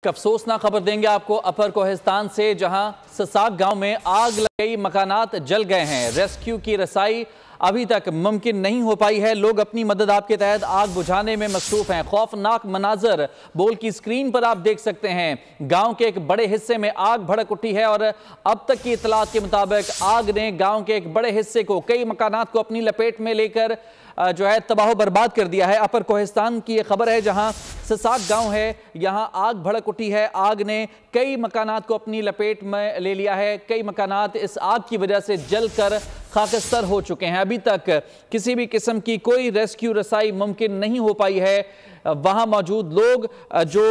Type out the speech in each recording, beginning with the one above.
अफसोसनाक खबर देंगे आपको अपर कोहिस्तान से, जहां ससाक गांव में आग लग गई, मकानात जल गए हैं। रेस्क्यू की रसाई अभी तक मुमकिन नहीं हो पाई है। लोग अपनी मदद आपके तहत आग बुझाने में मसरूफ हैं। खौफनाक मनाजर बोल की स्क्रीन पर आप देख सकते हैं। गांव के एक बड़े हिस्से में आग भड़क उठी है और अब तक की इतलात के मुताबिक आग ने गांव के एक बड़े हिस्से को, कई मकानात को अपनी लपेट में लेकर जो है तबाह बर्बाद कर दिया है। अपर कोहिस्तान की यह खबर है, जहां ससाक गांव है, यहां आग भड़क उठी है। आग ने कई मकानात को अपनी लपेट में ले लिया है। कई मकानात इस आग की वजह से जलकर खाकस्तर हो चुके हैं। अभी तक किसी भी किस्म की कोई रेस्क्यू रसाई मुमकिन नहीं हो पाई है। वहां मौजूद लोग जो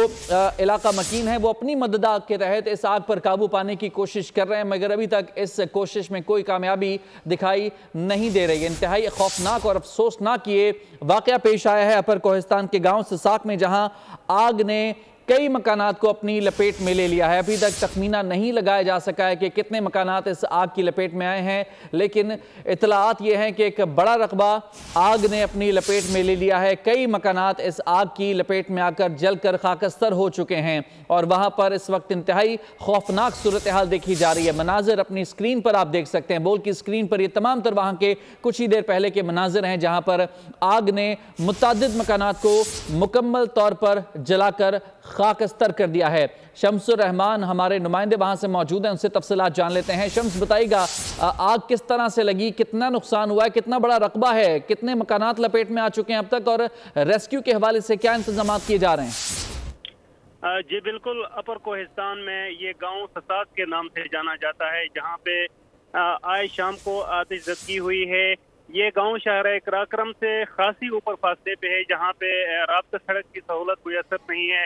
इलाका मकीन है, वो अपनी मदद के तहत इस आग पर काबू पाने की कोशिश कर रहे हैं, मगर अभी तक इस कोशिश में कोई कामयाबी दिखाई नहीं दे रही है। इंतहाई खौफनाक और अफसोसनाक ये वाकया पेश आया है अपर कोहिस्तान के गांव ससाक में, जहां आग ने कई मकानात को अपनी लपेट में ले लिया है। अभी तक तखमीना नहीं लगाया जा सका है कि कितने मकानात इस आग की लपेट में आए हैं, लेकिन इतलात ये हैं कि एक बड़ा रकबा आग ने अपनी लपेट में ले लिया है। कई मकानात इस आग की लपेट में आकर जलकर खाकस्तर हो चुके हैं और वहां पर इस वक्त इंतहाई खौफनाक सूरत हाल देखी जा रही है। मनाजिर अपनी स्क्रीन पर आप देख सकते हैं, बोल की स्क्रीन पर ये तमाम तर वहां के कुछ ही देर पहले के मनाजिर हैं, जहां पर आग ने मुतअद्दिद मकानात को मुकम्मल तौर पर जलाकर खाकस्तर कर दिया है। शम्सुर रहमान हमारे नुमाइंदे वहां से मौजूद हैं, उनसे तफसीलात जान लेते हैं। शम्स, बताइएगा आग किस तरह से लगी, कितना नुकसान हुआ है, कितना बड़ा रकबा है, कितने मकानात लपेट में आ चुके हैं अब तक, और रेस्क्यू के हवाले से क्या इंतजाम किए जा रहे हैं? जी बिल्कुल, अपर कोहिस्तान में ये गांव ससाक के नाम से जाना जाता है, जहां पे आज शाम को आतिशज़दगी हुई है। ये गांव शहर कराक्रम से खासी ऊपर फासले पे है, जहां पे राब्ता सड़क की सहूलत मुयसर नहीं है।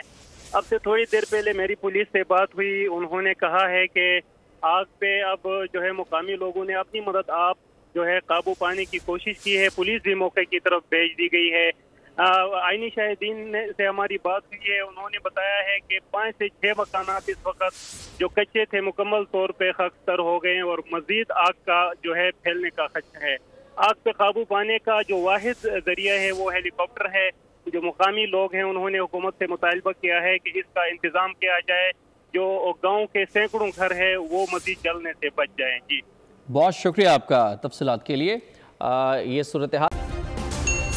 अब से थोड़ी देर पहले मेरी पुलिस से बात हुई, उन्होंने कहा है कि आग पे अब जो है मुकामी लोगों ने अपनी मदद आप जो है काबू पाने की कोशिश की है। पुलिस भी मौके की तरफ भेज दी गई है। आईनी शाहिदीन से हमारी बात हुई है, उन्होंने बताया है कि 5 से 6 मकानात इस वक्त जो कच्चे थे मुकम्मल तौर पे खाकस्तर हो गए हैं और मजीद आग का जो है फैलने का खदशा है। आग पे काबू पाने का जो वाहिद जरिया है वो हेलीकॉप्टर है। जो मुकामी लोग हैं उन्होंने हुकूमत से मुतालबा किया है कि इसका इंतजाम किया जाए, जो गांव के सैकड़ों घर है वो मजीद जलने से बच जाएं। जी बहुत शुक्रिया आपका तफसीलात के लिए। ये सूरत हाल।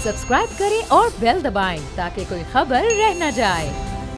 सब्सक्राइब करें और बेल दबाएं ताकि कोई खबर रह न जाए।